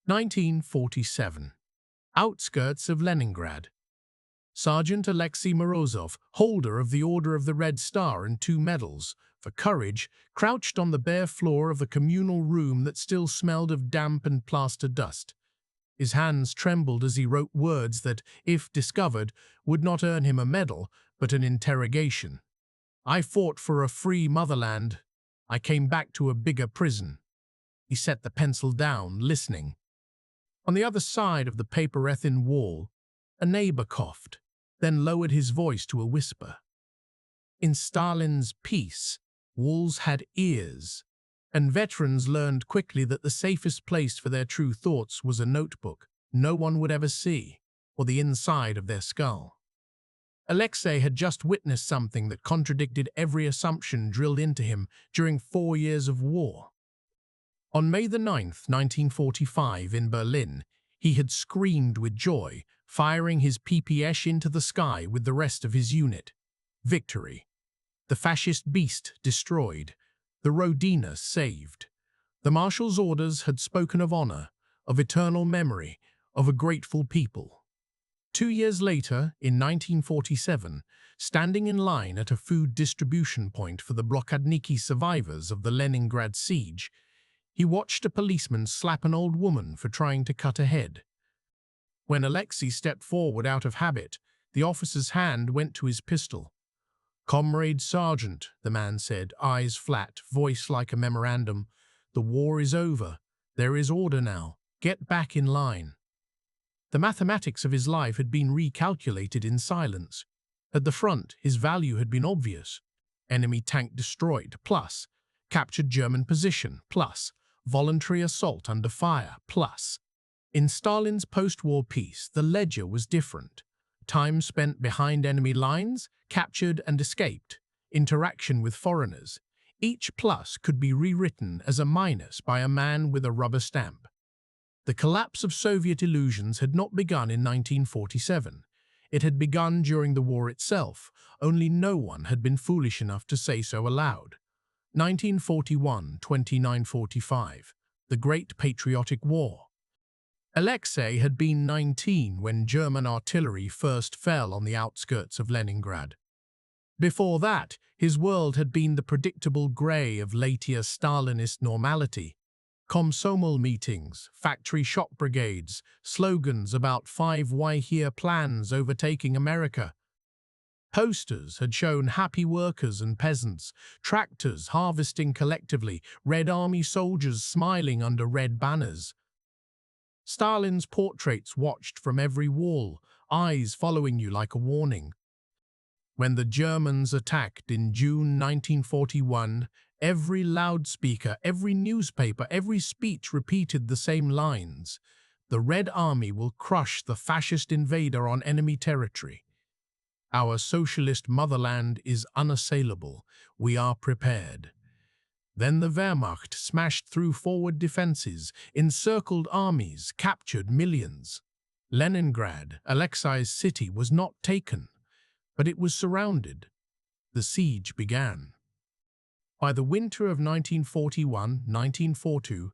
1947. Outskirts of Leningrad. Sergeant Alexei Morozov, holder of the Order of the Red Star and 2 medals for courage, crouched on the bare floor of a communal room that still smelled of damp and plaster dust. His hands trembled as he wrote words that, if discovered, would not earn him a medal, but an interrogation. "I fought for a free motherland. I came back to a bigger prison." He set the pencil down, listening. On the other side of the paper-thin wall, a neighbor coughed, then lowered his voice to a whisper. In Stalin's peace, walls had ears, and veterans learned quickly that the safest place for their true thoughts was a notebook no one would ever see, or the inside of their skull. Alexei had just witnessed something that contradicted every assumption drilled into him during 4 years of war. On May the 9th, 1945, in Berlin, he had screamed with joy, firing his PPS into the sky with the rest of his unit. Victory. The fascist beast destroyed. The Rodina saved. The marshal's orders had spoken of honor, of eternal memory, of a grateful people. 2 years later, in 1947, standing in line at a food distribution point for the Blokadniki survivors of the Leningrad siege, he watched a policeman slap an old woman for trying to cut ahead. When Alexei stepped forward out of habit, the officer's hand went to his pistol. "Comrade Sergeant," the man said, eyes flat, voice like a memorandum, "the war is over. There is order now. Get back in line." The mathematics of his life had been recalculated in silence. At the front, his value had been obvious. Enemy tank destroyed, plus captured German position, plus voluntary assault under fire, plus. In Stalin's post-war peace, the ledger was different. Time spent behind enemy lines, captured and escaped, interaction with foreigners. Each plus could be rewritten as a minus by a man with a rubber stamp. The collapse of Soviet illusions had not begun in 1947. It had begun during the war itself, only no one had been foolish enough to say so aloud. 1941-29-45, the Great Patriotic War. Alexei had been 19 when German artillery first fell on the outskirts of Leningrad. Before that, his world had been the predictable grey of late-year Stalinist normality. Komsomol meetings, factory shop brigades, slogans about 5Y-year plans overtaking America. Posters had shown happy workers and peasants, tractors harvesting collectively, Red Army soldiers smiling under red banners. Stalin's portraits watched from every wall, eyes following you like a warning. When the Germans attacked in June 1941, every loudspeaker, every newspaper, every speech repeated the same lines. The Red Army will crush the fascist invader on enemy territory. Our socialist motherland is unassailable. We are prepared. Then the Wehrmacht smashed through forward defenses, encircled armies, captured millions. Leningrad, Alexei's city, was not taken, but it was surrounded. The siege began. By the winter of 1941-1942,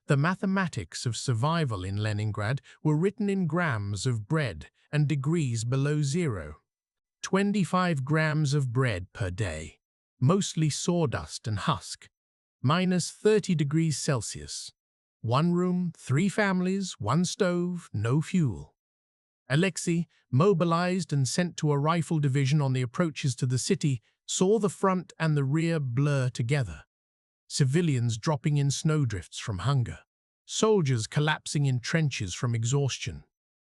the mathematics of survival in Leningrad were written in grams of bread and degrees below zero. 25 grams of bread per day, mostly sawdust and husk. Minus 30 degrees Celsius. 1 room, 3 families, 1 stove, no fuel. Alexei, mobilized and sent to a rifle division on the approaches to the city, saw the front and the rear blur together. Civilians dropping in snowdrifts from hunger. Soldiers collapsing in trenches from exhaustion.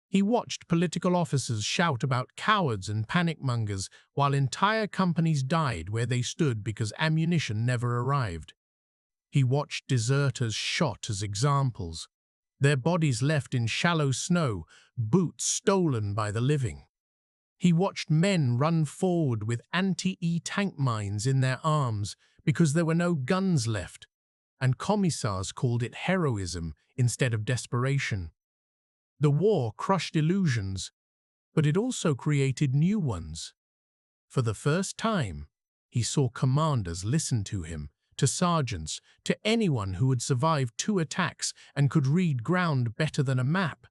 He watched political officers shout about cowards and panic-mongers while entire companies died where they stood because ammunition never arrived. He watched deserters shot as examples, their bodies left in shallow snow, boots stolen by the living. He watched men run forward with anti-tank mines in their arms because there were no guns left, and commissars called it heroism instead of desperation. The war crushed illusions, but it also created new ones. For the first time, he saw commanders listen to him, to sergeants, to anyone who had survived 2 attacks and could read ground better than a map.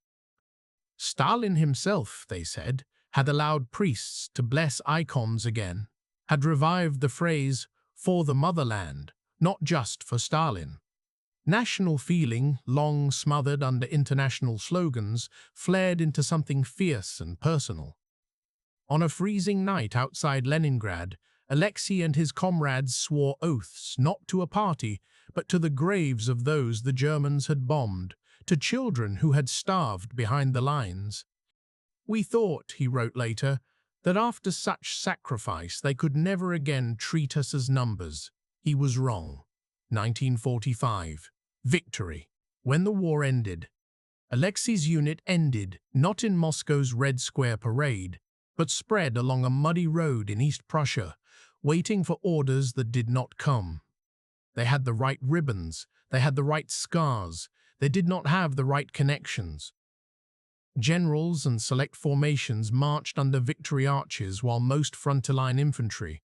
Stalin himself, they said, had allowed priests to bless icons again, had revived the phrase, "for the motherland," not just for Stalin. National feeling, long smothered under international slogans, flared into something fierce and personal. On a freezing night outside Leningrad, Alexei and his comrades swore oaths not to a party, but to the graves of those the Germans had bombed, to children who had starved behind the lines. "We thought," he wrote later, "that after such sacrifice they could never again treat us as numbers." He was wrong. 1945. Victory. When the war ended, Alexei's unit ended not in Moscow's Red Square parade, but spread along a muddy road in East Prussia, waiting for orders that did not come. They had the right ribbons, they had the right scars, they did not have the right connections. Generals and select formations marched under victory arches while most front-line infantry,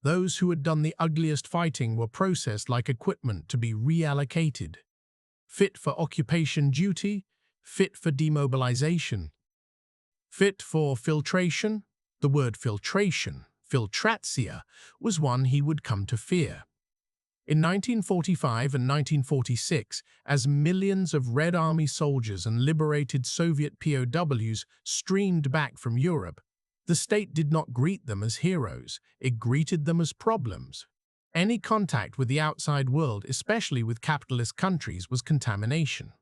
those who had done the ugliest fighting, were processed like equipment to be reallocated. Fit for occupation duty, fit for demobilization. Fit for filtration? The word filtration, filtratsia, was one he would come to fear. In 1945 and 1946, as millions of Red Army soldiers and liberated Soviet POWs streamed back from Europe, the state did not greet them as heroes, it greeted them as problems. Any contact with the outside world, especially with capitalist countries, was contamination.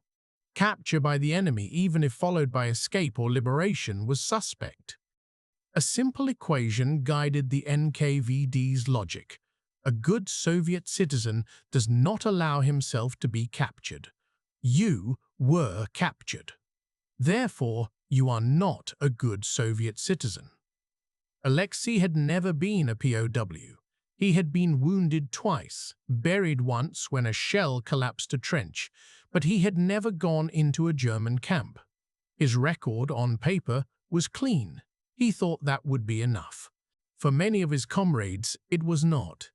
Capture by the enemy, even if followed by escape or liberation, was suspect. A simple equation guided the NKVD's logic. A good Soviet citizen does not allow himself to be captured. You were captured. Therefore, you are not a good Soviet citizen. Alexei had never been a POW. He had been wounded twice, buried once when a shell collapsed a trench, but he had never gone into a German camp. His record, on paper, was clean. He thought that would be enough. For many of his comrades, it was not.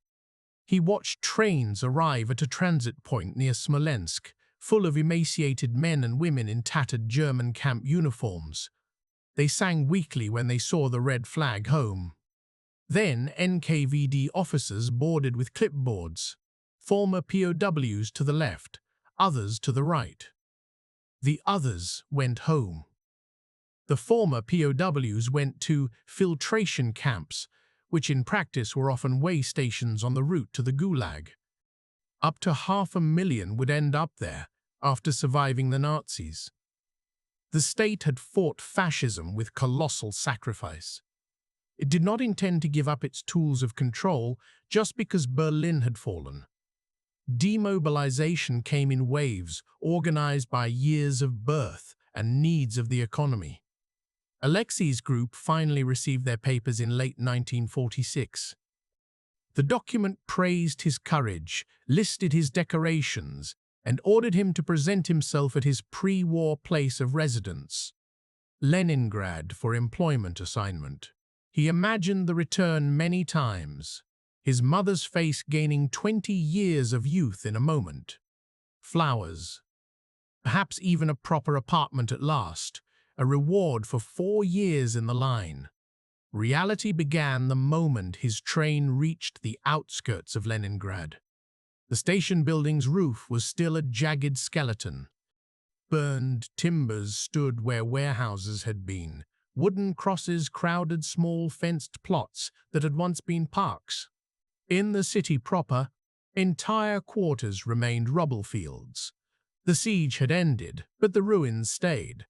He watched trains arrive at a transit point near Smolensk, full of emaciated men and women in tattered German camp uniforms. They sang weakly when they saw the red flag home. Then NKVD officers boarded with clipboards, former POWs to the left, others to the right. The others went home. The former POWs went to filtration camps, which in practice were often way stations on the route to the Gulag. Up to 500,000 would end up there after surviving the Nazis. The state had fought fascism with colossal sacrifice. It did not intend to give up its tools of control just because Berlin had fallen. Demobilization came in waves, organized by years of birth and needs of the economy. Alexei's group finally received their papers in late 1946. The document praised his courage, listed his decorations, and ordered him to present himself at his pre-war place of residence, Leningrad, for employment assignment. He imagined the return many times, his mother's face gaining 20 years of youth in a moment. Flowers. Perhaps even a proper apartment at last, a reward for 4 years in the line. Reality began the moment his train reached the outskirts of Leningrad. The station building's roof was still a jagged skeleton. Burned timbers stood where warehouses had been. Wooden crosses crowded small fenced plots that had once been parks. In the city proper, entire quarters remained rubble fields. The siege had ended, but the ruins stayed.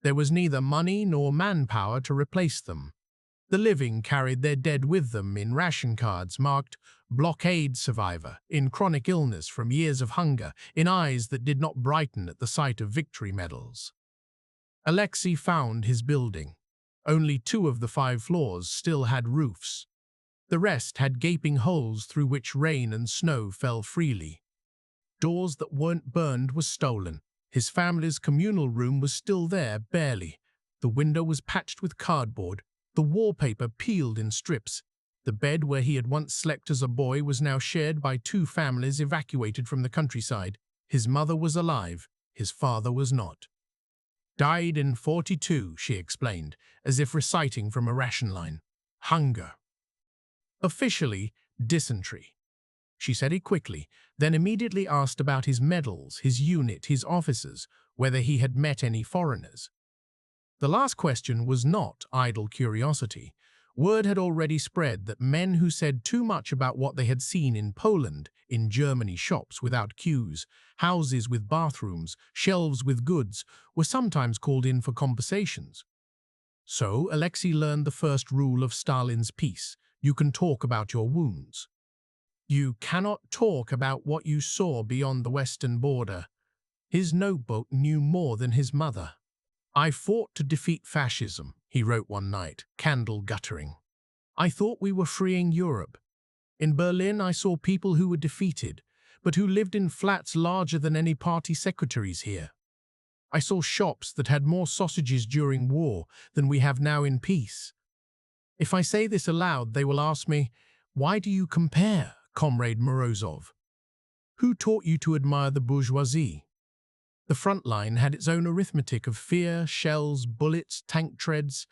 There was neither money nor manpower to replace them. The living carried their dead with them in ration cards marked "blockade survivor," in chronic illness from years of hunger, in eyes that did not brighten at the sight of victory medals. Alexei found his building. Only 2 of the 5 floors still had roofs. The rest had gaping holes through which rain and snow fell freely. Doors that weren't burned were stolen. His family's communal room was still there, barely. The window was patched with cardboard, the wallpaper peeled in strips. The bed where he had once slept as a boy was now shared by two families evacuated from the countryside. His mother was alive, his father was not. Died in 42, she explained, as if reciting from a ration line. Hunger. Officially, dysentery. She said it quickly, then immediately asked about his medals, his unit, his officers, whether he had met any foreigners. The last question was not idle curiosity. Word had already spread that men who said too much about what they had seen in Poland, in Germany shops without queues, houses with bathrooms, shelves with goods, were sometimes called in for conversations. So Alexei learned the first rule of Stalin's peace: you can talk about your wounds. You cannot talk about what you saw beyond the western border. His notebook knew more than his mother. I fought to defeat fascism, he wrote one night, candle guttering. I thought we were freeing Europe. In Berlin I saw people who were defeated, but who lived in flats larger than any party secretaries here. I saw shops that had more sausages during war than we have now in peace. If I say this aloud, they will ask me, why do you compare, Comrade Morozov? Who taught you to admire the bourgeoisie? The front line had its own arithmetic of fear, shells, bullets, tank treads.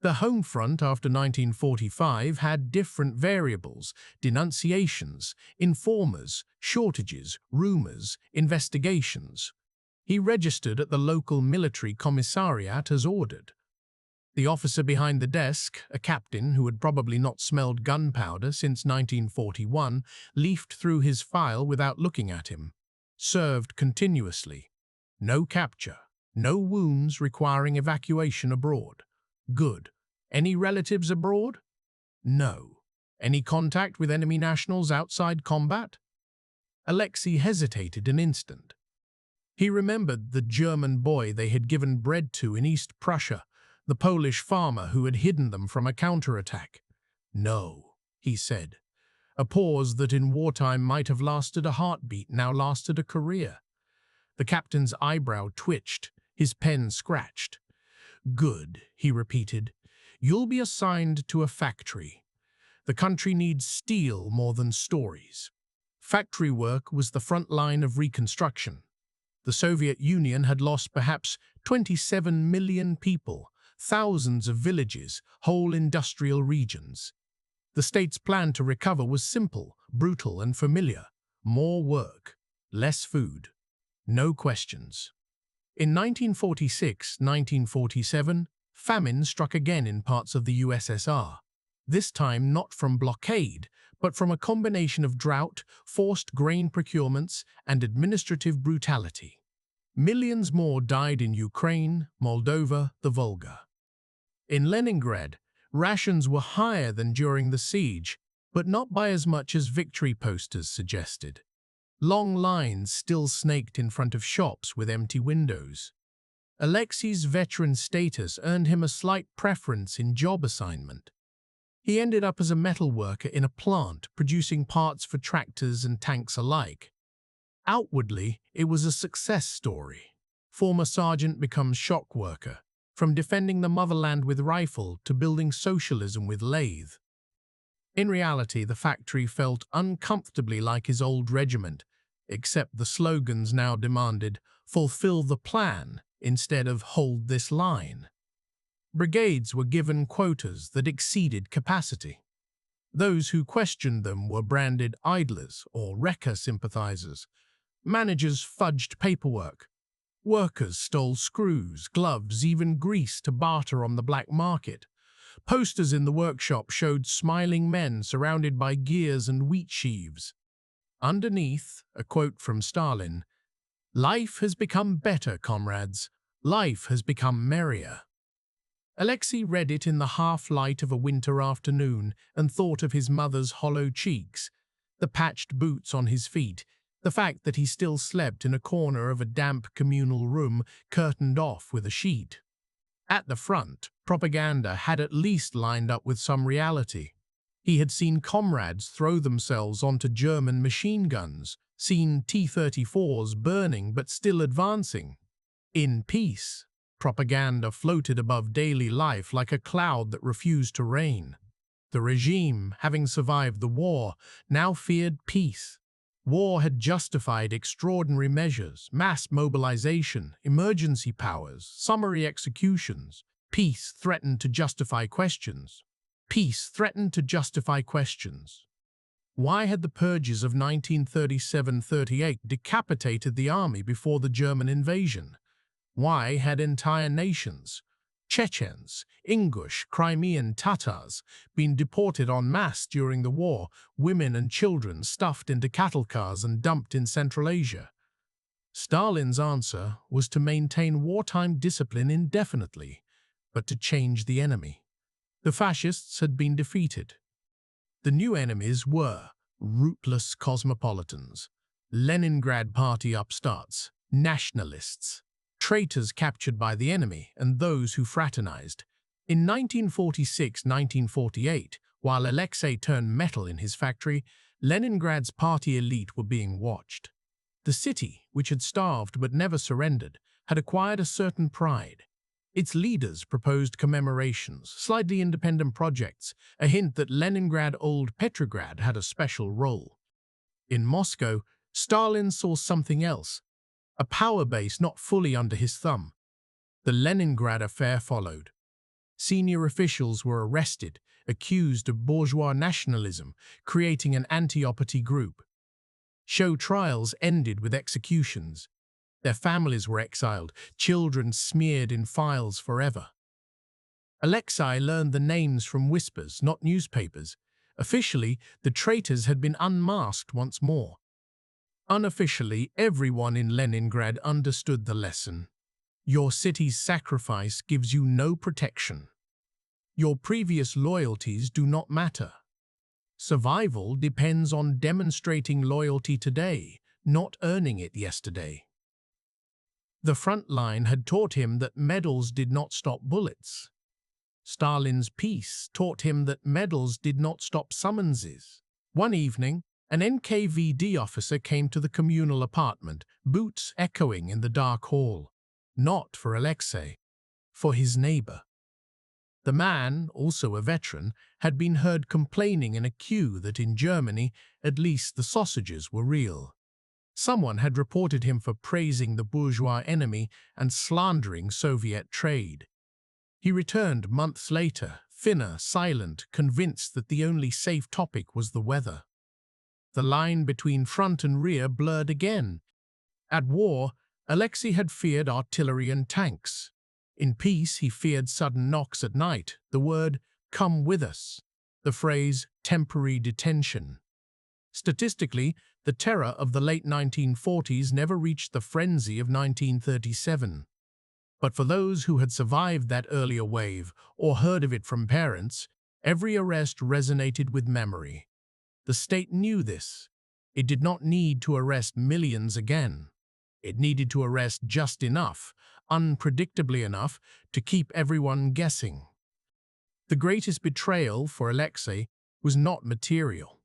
The home front after 1945 had different variables: denunciations, informers, shortages, rumors, investigations. He registered at the local military commissariat as ordered. The officer behind the desk, a captain who had probably not smelled gunpowder since 1941, leafed through his file without looking at him. Served continuously. No capture. No wounds requiring evacuation abroad. Good. Any relatives abroad? No. Any contact with enemy nationals outside combat? Alexei hesitated an instant. He remembered the German boy they had given bread to in East Prussia, the Polish farmer who had hidden them from a counterattack. No, he said. A pause that in wartime might have lasted a heartbeat now lasted a career. The captain's eyebrow twitched, his pen scratched. Good, he repeated. You'll be assigned to a factory. The country needs steel more than stories. Factory work was the front line of reconstruction. The Soviet Union had lost perhaps 27 million people, thousands of villages, whole industrial regions. The state's plan to recover was simple, brutal, and familiar. More work, less food, no questions. In 1946-1947, famine struck again in parts of the USSR, this time not from blockade, but from a combination of drought, forced grain procurements, and administrative brutality. Millions more died in Ukraine, Moldova, the Volga. In Leningrad, rations were higher than during the siege, but not by as much as victory posters suggested. Long lines still snaked in front of shops with empty windows. Alexei's veteran status earned him a slight preference in job assignment. He ended up as a metal worker in a plant producing parts for tractors and tanks alike. Outwardly, it was a success story. Former sergeant becomes shock worker, from defending the motherland with rifle to building socialism with lathe. In reality, the factory felt uncomfortably like his old regiment, except the slogans now demanded, "Fulfill the plan," instead of "Hold this line." Brigades were given quotas that exceeded capacity. Those who questioned them were branded idlers or wrecker sympathizers. Managers fudged paperwork. Workers stole screws, gloves, even grease to barter on the black market. Posters in the workshop showed smiling men surrounded by gears and wheat sheaves. Underneath, a quote from Stalin, "Life has become better, comrades. Life has become merrier." Alexei read it in the half-light of a winter afternoon and thought of his mother's hollow cheeks, the patched boots on his feet, the fact that he still slept in a corner of a damp communal room curtained off with a sheet. At the front, propaganda had at least lined up with some reality. He had seen comrades throw themselves onto German machine guns, seen T-34s burning but still advancing. In peace, propaganda floated above daily life like a cloud that refused to rain. The regime, having survived the war, now feared peace. War had justified extraordinary measures, mass mobilization, emergency powers, summary executions. Peace threatened to justify questions. Peace threatened to justify questions. Why had the purges of 1937–38 decapitated the army before the German invasion? Why had entire nations, Chechens, Ingush, Crimean Tatars, been deported en masse during the war, women and children stuffed into cattle cars and dumped in Central Asia? Stalin's answer was to maintain wartime discipline indefinitely, but to change the enemy. The fascists had been defeated. The new enemies were rootless cosmopolitans, Leningrad party upstarts, nationalists, traitors captured by the enemy, and those who fraternized. In 1946–1948, while Alexei turned metal in his factory, Leningrad's party elite were being watched. The city, which had starved but never surrendered, had acquired a certain pride. Its leaders proposed commemorations, slightly independent projects, a hint that Leningrad Old Petrograd had a special role. In Moscow, Stalin saw something else, a power base not fully under his thumb. The Leningrad affair followed. Senior officials were arrested, accused of bourgeois nationalism, creating an anti-oppity group. Show trials ended with executions. Their families were exiled, children smeared in files forever. Alexei learned the names from whispers, not newspapers. Officially, the traitors had been unmasked once more. Unofficially, everyone in Leningrad understood the lesson. Your city's sacrifice gives you no protection. Your previous loyalties do not matter. Survival depends on demonstrating loyalty today, not earning it yesterday. The front line had taught him that medals did not stop bullets. Stalin's peace taught him that medals did not stop summonses. One evening, an NKVD officer came to the communal apartment, boots echoing in the dark hall. Not for Alexei, for his neighbor. The man, also a veteran, had been heard complaining in a queue that in Germany, at least the sausages were real. Someone had reported him for praising the bourgeois enemy and slandering Soviet trade. He returned months later, thinner, silent, convinced that the only safe topic was the weather. The line between front and rear blurred again. At war, Alexei had feared artillery and tanks. In peace, he feared sudden knocks at night, the word, "come with us," the phrase, "temporary detention." Statistically, the terror of the late 1940s never reached the frenzy of 1937. But for those who had survived that earlier wave, or heard of it from parents, every arrest resonated with memory. The state knew this. It did not need to arrest millions again. It needed to arrest just enough, unpredictably enough, to keep everyone guessing. The greatest betrayal for Alexei was not material.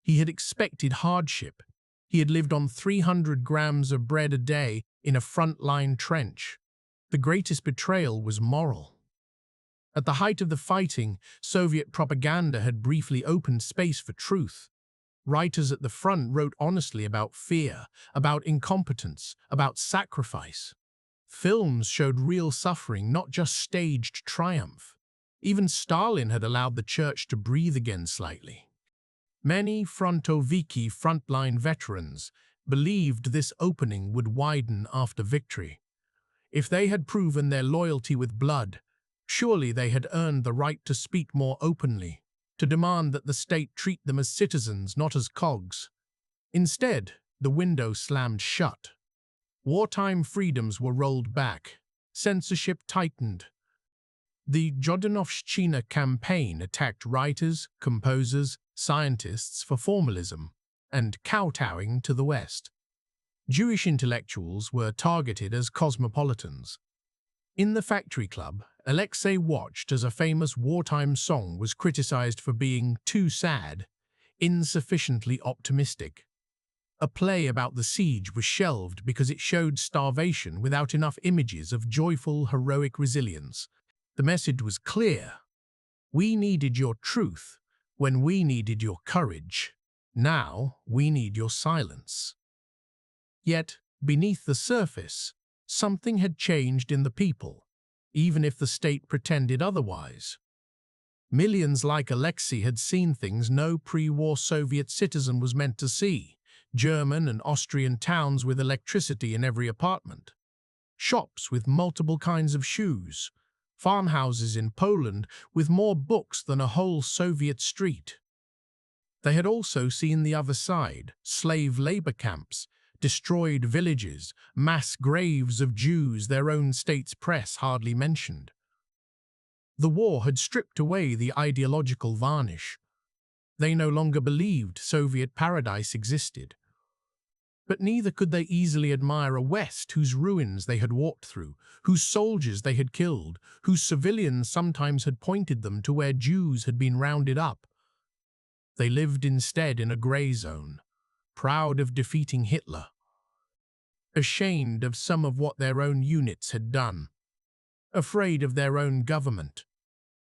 He had expected hardship. He had lived on 300 grams of bread a day in a front-line trench. The greatest betrayal was moral. At the height of the fighting, Soviet propaganda had briefly opened space for truth. Writers at the front wrote honestly about fear, about incompetence, about sacrifice. Films showed real suffering, not just staged triumph. Even Stalin had allowed the church to breathe again slightly. Many frontoviki frontline veterans believed this opening would widen after victory. If they had proven their loyalty with blood, surely they had earned the right to speak more openly, to demand that the state treat them as citizens, not as cogs. Instead, the window slammed shut. Wartime freedoms were rolled back. Censorship tightened. The Jodonovshchina campaign attacked writers, composers, scientists for formalism and kowtowing to the West. Jewish intellectuals were targeted as cosmopolitans. In the Factory Club, Alexei watched as a famous wartime song was criticized for being too sad, insufficiently optimistic. A play about the siege was shelved because it showed starvation without enough images of joyful, heroic resilience. The message was clear. We needed your truth, When we needed your courage, now we need your silence. Yet, beneath the surface, something had changed in the people, even if the state pretended otherwise. Millions like Alexei had seen things no pre-war Soviet citizen was meant to see: German and Austrian towns with electricity in every apartment, shops with multiple kinds of shoes, farmhouses in Poland with more books than a whole Soviet street. They had also seen the other side: slave labor camps, destroyed villages, mass graves of Jews their own state's press hardly mentioned. The war had stripped away the ideological varnish. They no longer believed Soviet paradise existed. But neither could they easily admire a West whose ruins they had walked through, whose soldiers they had killed, whose civilians sometimes had pointed them to where Jews had been rounded up. They lived instead in a grey zone, proud of defeating Hitler, ashamed of some of what their own units had done, afraid of their own government,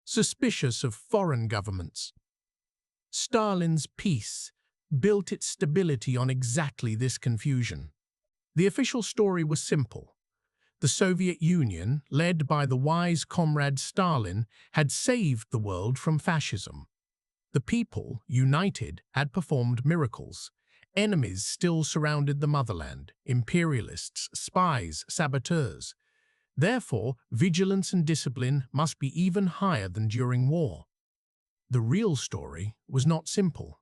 suspicious of foreign governments. Stalin's peace built its stability on exactly this confusion. The official story was simple. The Soviet Union, led by the wise comrade Stalin, had saved the world from fascism. The people, united, had performed miracles. Enemies still surrounded the motherland: imperialists, spies, saboteurs. Therefore, vigilance and discipline must be even higher than during war. The real story was not simple.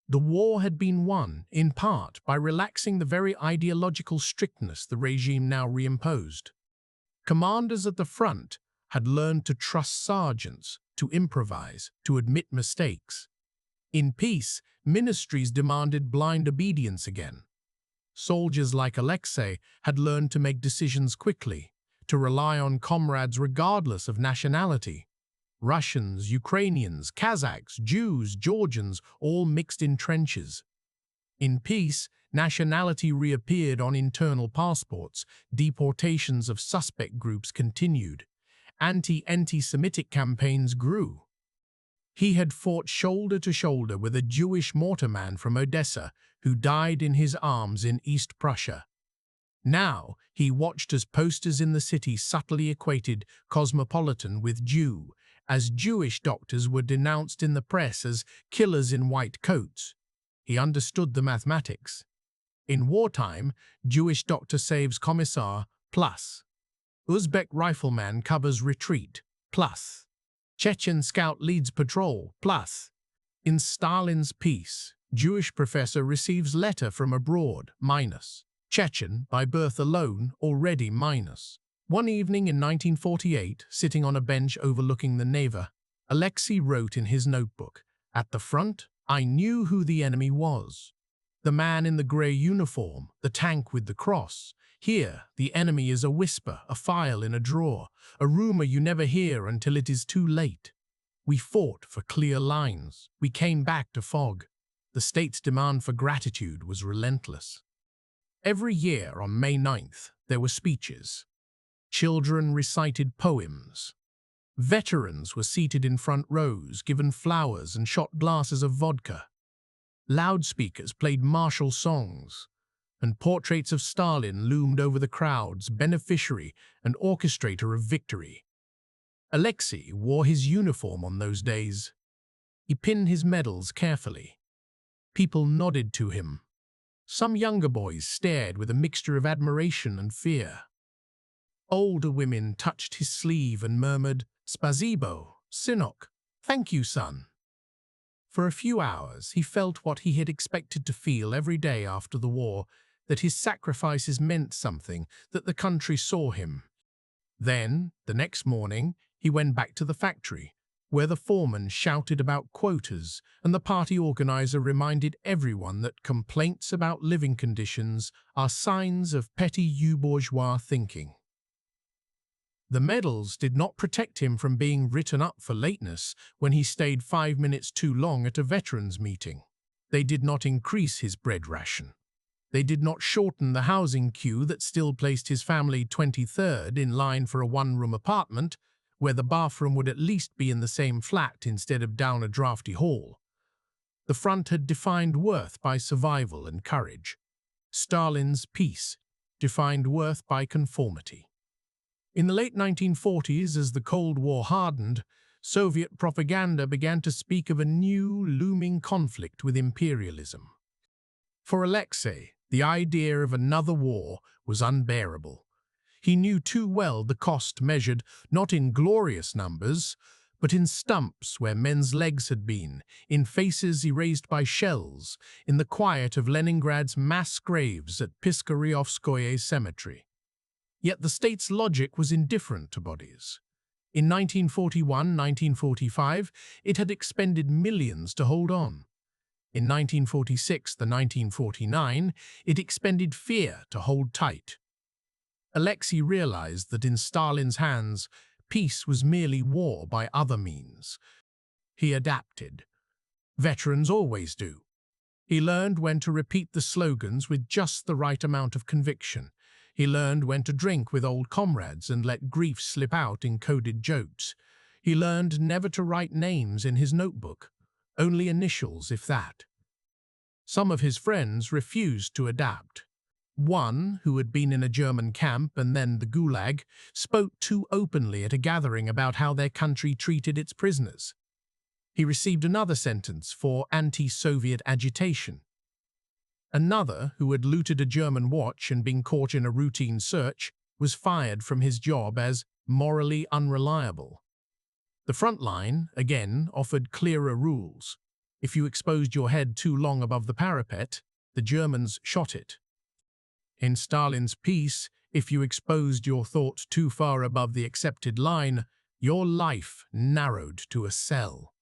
The war had been won, in part, by relaxing the very ideological strictness the regime now reimposed. Commanders at the front had learned to trust sergeants, to improvise, to admit mistakes. In peace, ministries demanded blind obedience again. Soldiers like Alexei had learned to make decisions quickly, to rely on comrades regardless of nationality. Russians, Ukrainians, Kazakhs, Jews, Georgians, all mixed in trenches. In peace, nationality reappeared on internal passports, deportations of suspect groups continued, anti-Semitic campaigns grew. He had fought shoulder to shoulder with a Jewish mortarman from Odessa who died in his arms in East Prussia. Now he watched as posters in the city subtly equated cosmopolitan with Jew, as Jewish doctors were denounced in the press as killers in white coats. He understood the mathematics. In wartime, Jewish doctor saves commissar, plus. Uzbek rifleman covers retreat, plus. Chechen scout leads patrol, plus. In Stalin's peace, Jewish professor receives letter from abroad, minus. Chechen, by birth alone, already minus. One evening in 1948, sitting on a bench overlooking the Neva, Alexei wrote in his notebook, "At the front, I knew who the enemy was. The man in the grey uniform, the tank with the cross. Here, the enemy is a whisper, a file in a drawer, a rumor you never hear until it is too late. We fought for clear lines. We came back to fog. The state's demand for gratitude was relentless." Every year on May 9th, there were speeches. Children recited poems. Veterans were seated in front rows, given flowers and shot glasses of vodka. Loudspeakers played martial songs, and portraits of Stalin loomed over the crowds, beneficiary and orchestrator of victory. Alexei wore his uniform on those days. He pinned his medals carefully. People nodded to him. Some younger boys stared with a mixture of admiration and fear. Older women touched his sleeve and murmured, "Spasibo, synok, thank you, son." For a few hours, he felt what he had expected to feel every day after the war, that his sacrifices meant something, that the country saw him. Then, the next morning, he went back to the factory, where the foreman shouted about quotas and the party organizer reminded everyone that complaints about living conditions are signs of petty bourgeois thinking. The medals did not protect him from being written up for lateness when he stayed 5 minutes too long at a veterans meeting. They did not increase his bread ration. They did not shorten the housing queue that still placed his family 23rd in line for a one-room apartment where the bathroom would at least be in the same flat instead of down a drafty hall. The front had defined worth by survival and courage. Stalin's peace defined worth by conformity. In the late 1940s, as the Cold War hardened, Soviet propaganda began to speak of a new, looming conflict with imperialism. For Alexei, the idea of another war was unbearable. He knew too well the cost measured not in glorious numbers, but in stumps where men's legs had been, in faces erased by shells, in the quiet of Leningrad's mass graves at Piskaryovskoye Cemetery. Yet the state's logic was indifferent to bodies. In 1941-1945, it had expended millions to hold on. In 1946-1949, it expended fear to hold tight. Alexei realized that in Stalin's hands, peace was merely war by other means. He adapted. Veterans always do. He learned when to repeat the slogans with just the right amount of conviction. He learned when to drink with old comrades and let grief slip out in coded jokes. He learned never to write names in his notebook, only initials if that. Some of his friends refused to adapt. One, who had been in a German camp and then the Gulag, spoke too openly at a gathering about how their country treated its prisoners. He received another sentence for anti-Soviet agitation. Another, who had looted a German watch and been caught in a routine search, was fired from his job as morally unreliable. The front line, again, offered clearer rules. If you exposed your head too long above the parapet, the Germans shot it. In Stalin's peace, if you exposed your thought too far above the accepted line, your life narrowed to a cell.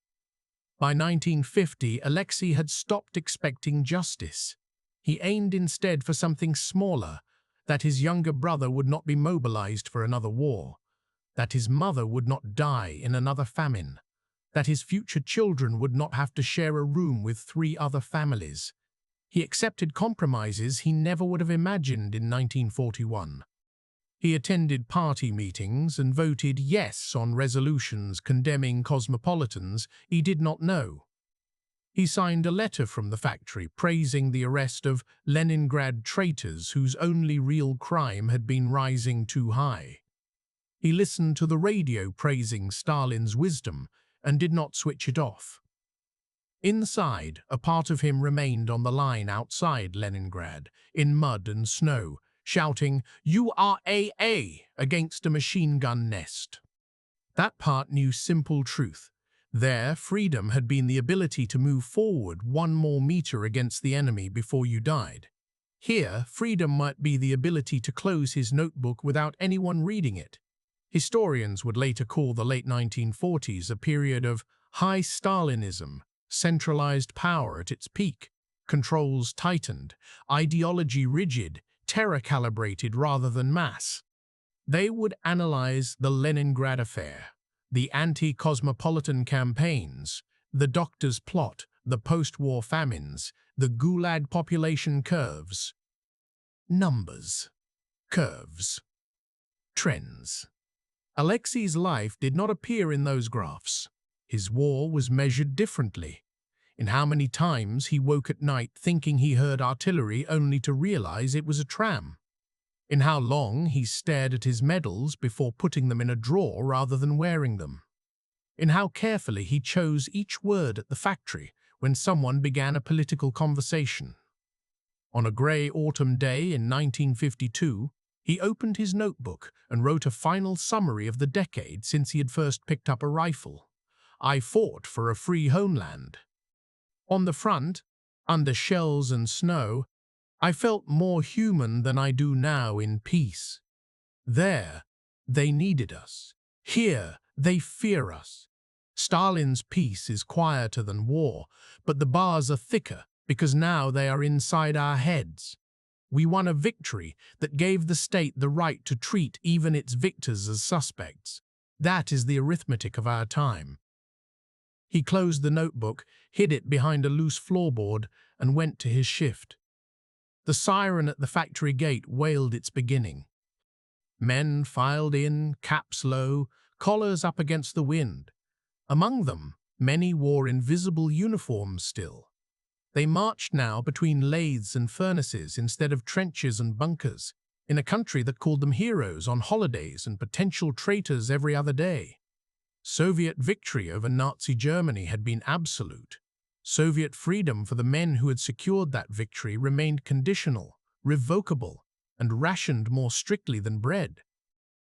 By 1950, Alexei had stopped expecting justice. He aimed instead for something smaller, that his younger brother would not be mobilized for another war, that his mother would not die in another famine, that his future children would not have to share a room with 3 other families. He accepted compromises he never would have imagined in 1941. He attended party meetings and voted yes on resolutions condemning cosmopolitans he did not know. He signed a letter from the factory praising the arrest of Leningrad traitors whose only real crime had been rising too high. He listened to the radio praising Stalin's wisdom and did not switch it off. Inside, a part of him remained on the line outside Leningrad, in mud and snow, shouting, "URAA!" against a machine gun nest. That part knew simple truth. There, freedom had been the ability to move forward 1 more meter against the enemy before you died. Here, freedom might be the ability to close his notebook without anyone reading it. Historians would later call the late 1940s a period of high Stalinism, centralized power at its peak, controls tightened, ideology rigid, terror calibrated rather than mass. They would analyze the Leningrad affair, the anti-cosmopolitan campaigns, the doctor's plot, the post-war famines, the Gulag population curves. Numbers. Curves. Trends. Alexei's life did not appear in those graphs. His war was measured differently. In how many times he woke at night thinking he heard artillery only to realize it was a tram. In how long he stared at his medals before putting them in a drawer rather than wearing them. In how carefully he chose each word at the factory when someone began a political conversation. On a grey autumn day in 1952, he opened his notebook and wrote a final summary of the decade since he had first picked up a rifle. I fought for a free homeland. On the front, under shells and snow, I felt more human than I do now in peace. There, they needed us. Here, they fear us. Stalin's peace is quieter than war, but the bars are thicker because now they are inside our heads. We won a victory that gave the state the right to treat even its victors as suspects. That is the arithmetic of our time. He closed the notebook, hid it behind a loose floorboard, and went to his shift. The siren at the factory gate wailed its beginning. Men filed in, caps low, collars up against the wind. Among them, many wore invisible uniforms still. They marched now between lathes and furnaces instead of trenches and bunkers, in a country that called them heroes on holidays and potential traitors every other day. Soviet victory over Nazi Germany had been absolute. Soviet freedom for the men who had secured that victory remained conditional, revocable, and rationed more strictly than bread.